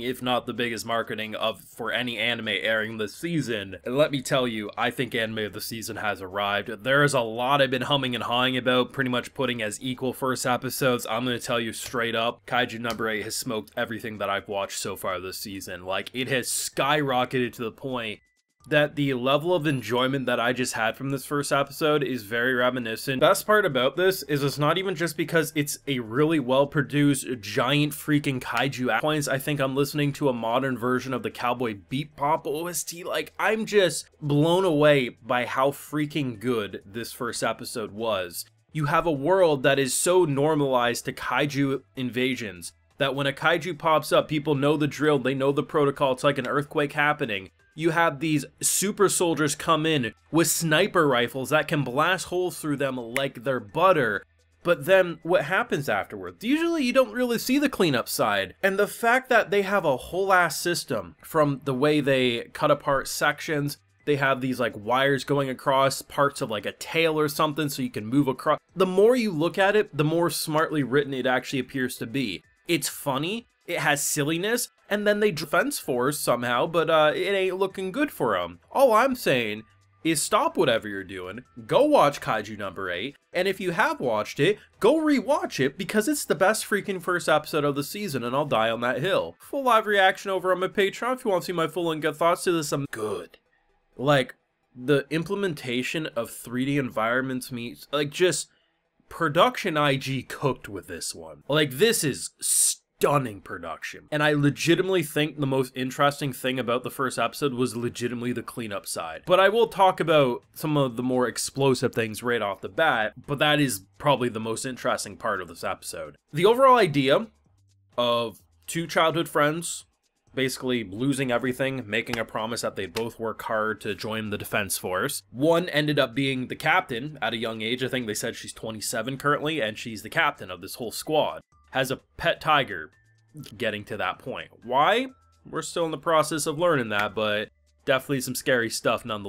if not the biggest marketing for any anime airing this season. And let me tell you, I think anime of the season has arrived. There is a lot I've been humming and hawing about, pretty much putting as equal first episodes. I'm gonna tell you straight up, Kaiju number 8 has smoked everything that I've watched so far this season. Like, it has skyrocketed to the point that the level of enjoyment that I just had from this first episode is very reminiscent. Best part about this is it's not even just because it's a really well-produced, giant freaking kaiju at points. I think I'm listening to a modern version of the Cowboy Bebop OST. Like, I'm just blown away by how freaking good this first episode was. You have a world that is so normalized to kaiju invasions that when a kaiju pops up, people know the drill, they know the protocol, it's like an earthquake happening. You have these super soldiers come in with sniper rifles that can blast holes through them like they're butter. But then what happens afterwards? Usually you don't really see the cleanup side. And the fact that they have a whole ass system, from the way they cut apart sections, they have these like wires going across parts of like a tail or something so you can move across. The more you look at it, the more smartly written it actually appears to be. It's funny, it has silliness, and then they defense force somehow, but it ain't looking good for them. All I'm saying is stop whatever you're doing, go watch Kaiju number 8, and if you have watched it, go rewatch it because it's the best freaking first episode of the season, and I'll die on that hill. Full live reaction over on my Patreon if you want to see my full and good thoughts to this. I'm good. Like, the implementation of 3D environments meets, like, just production IG cooked with this one. Like, this is stunning production. And I legitimately think the most interesting thing about the first episode was legitimately the cleanup side. But I will talk about some of the more explosive things right off the bat, but that is probably the most interesting part of this episode. The overall idea of two childhood friends basically losing everything, making a promise that they'd both work hard to join the defense force. One ended up being the captain at a young age. I think they said she's 27 currently, and she's the captain of this whole squad. Has a pet tiger, getting to that point. Why? We're still in the process of learning that, but definitely some scary stuff nonetheless.